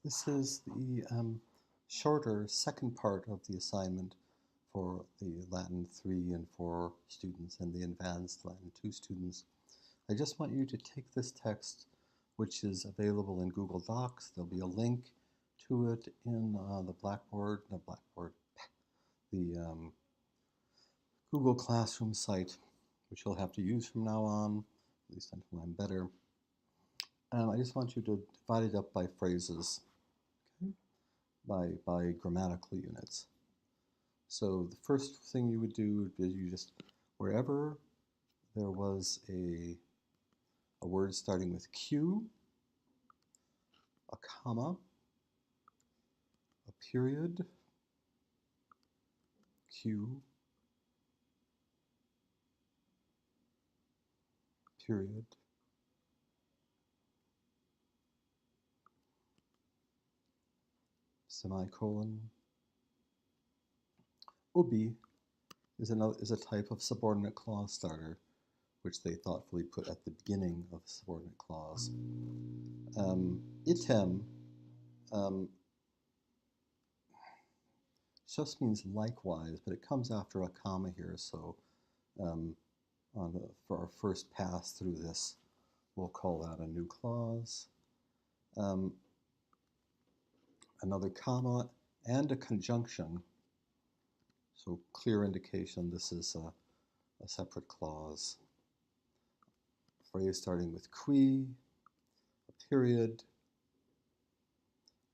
This is the shorter second part of the assignment for the Latin 3 and 4 students and the advanced Latin 2 students. I just want you to take this text, which is available in Google Docs. There'll be a link to it in the Google Classroom site, which you'll have to use from now on, at least until I'm better. And I just want you to divide it up by phrases, okay? by grammatical units. So the first thing you would do is you just, wherever there was a word starting with Q, a comma, a period, Q, period, semicolon. Ubi is a type of subordinate clause starter, which they thoughtfully put at the beginning of the subordinate clause. Item just means likewise, but it comes after a comma here, so for our first pass through this, we'll call that a new clause. Another comma and a conjunction, so clear indication this is a separate clause. Phrase starting with qui, a period,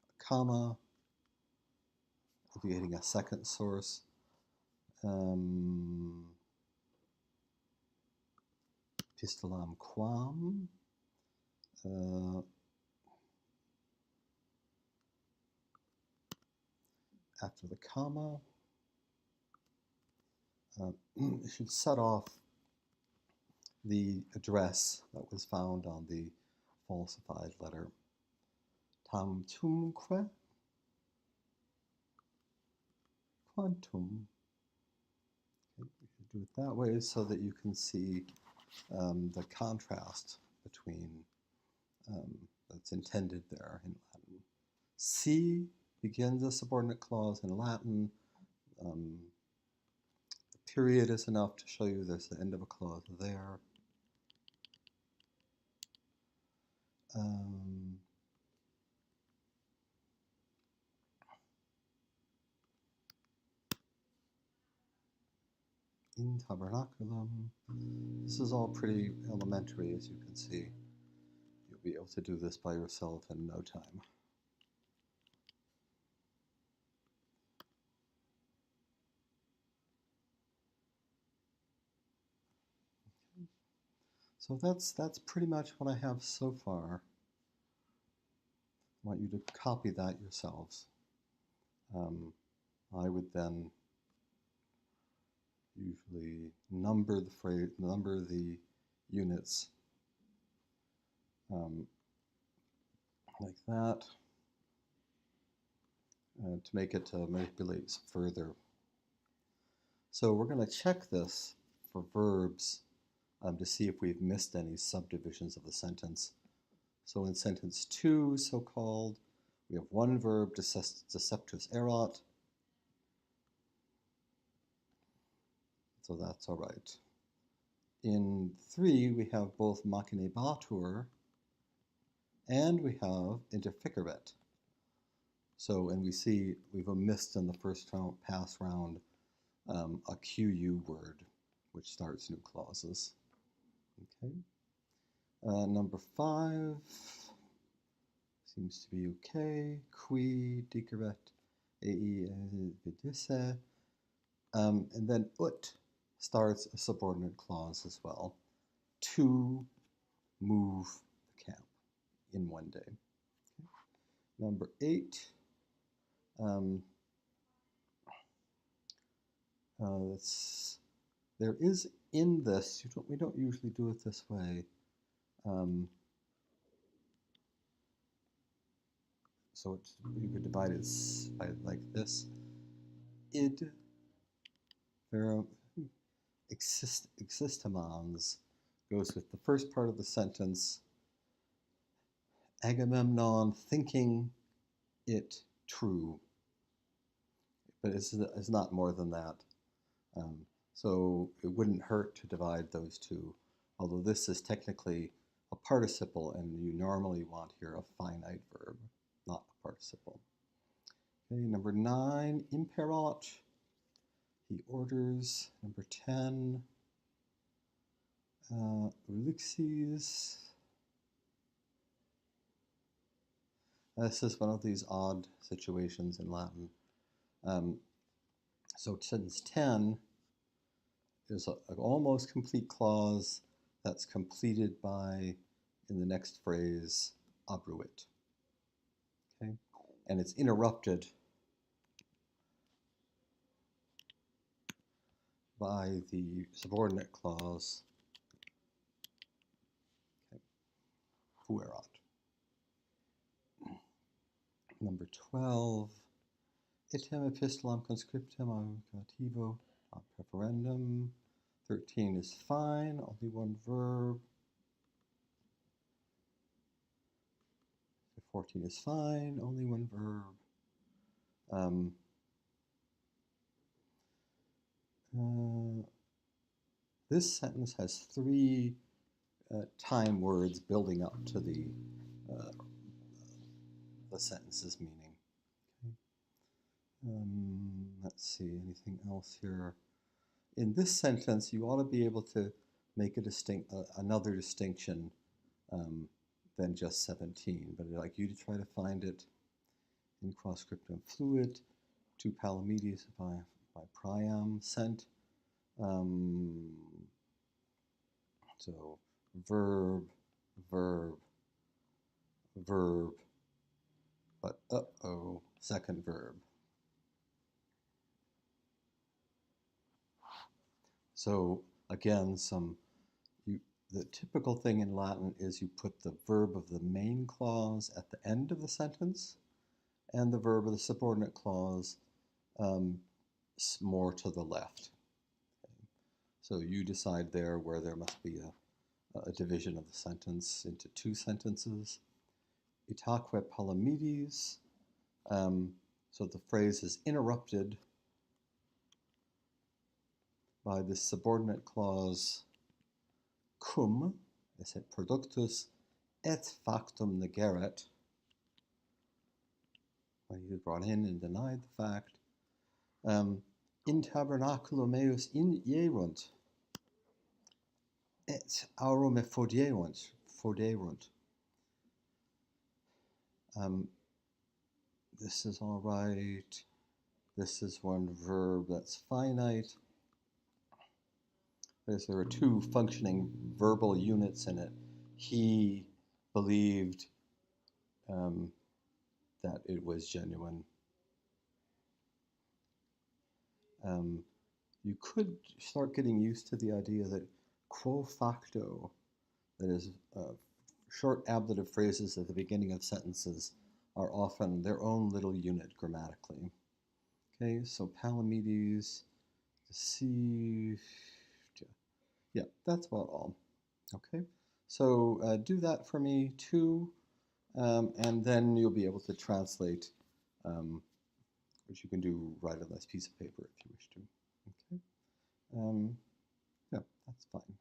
a comma, creating a second source. Pistolam quam. After the comma, it should set off the address that was found on the falsified letter. Tam tumque quantum. Okay, you should do it that way so that you can see the contrast between that's intended there in Latin. Si begins a subordinate clause in Latin. The period is enough to show you there's the end of a clause there. In tabernaculum. This is all pretty elementary, as you can see. You'll be able to do this by yourself in no time. So that's pretty much what I have so far. I want you to copy that yourselves. I would then usually number the units like that to make it manipulate further. So we're going to check this for verbs to see if we've missed any subdivisions of the sentence. So in sentence 2, so-called, we have one verb, deceptus erat. So that's all right. In 3, we have both machinebatur and we have interficerit. So, and we see we've missed in the first pass round a QU word, which starts new clauses. Okay. Number 5 seems to be okay. Qui diceret ei vidisse. And then ut starts a subordinate clause as well. To move the camp in one day. Okay. Number 8. There is in this, we don't usually do it this way. So you could divide it by like this. Id verum existamans goes with the first part of the sentence. Agamemnon thinking it true. But it's not more than that. So it wouldn't hurt to divide those two, although this is technically a participle, and you normally want here a finite verb, not a participle. Okay, number 9, imperat. He orders. Number 10, ulixes. This is one of these odd situations in Latin. So sentence 10 is an almost complete clause that's completed by, in the next phrase, abruit. Okay? And it's interrupted by the subordinate clause, okay, fuerat. Number 12, item epistolam conscriptum avocativo ad preferendum. 13 is fine, only one verb. 14 is fine, only one verb. This sentence has 3 time words building up to the sentence's meaning. Okay. Let's see, anything else here? In this sentence, you ought to be able to make another distinction than just 17, but I'd like you to try to find it in quas scriptum fluit, to Palamedes by Priam sent. So verb, verb, verb, but second verb. So again, the typical thing in Latin is you put the verb of the main clause at the end of the sentence and the verb of the subordinate clause more to the left. Okay. So you decide there where there must be a division of the sentence into 2 sentences. Itaque Palamedes, so the phrase is interrupted by the subordinate clause cum, esse productus et factum negeret, when he was brought in and denied the fact. In tabernaculum meus inierunt, et aurum effodierunt. This is all right. This is one verb that's finite. There are 2 functioning verbal units in it. He believed that it was genuine. You could start getting used to the idea that quo facto, that is, short ablative phrases at the beginning of sentences, are often their own little unit grammatically. Okay, so Palamedes, deceived. Yeah, that's about all. Okay, so do that for me too, and then you'll be able to translate, which you can do right on this piece of paper if you wish to. Okay, yeah, that's fine.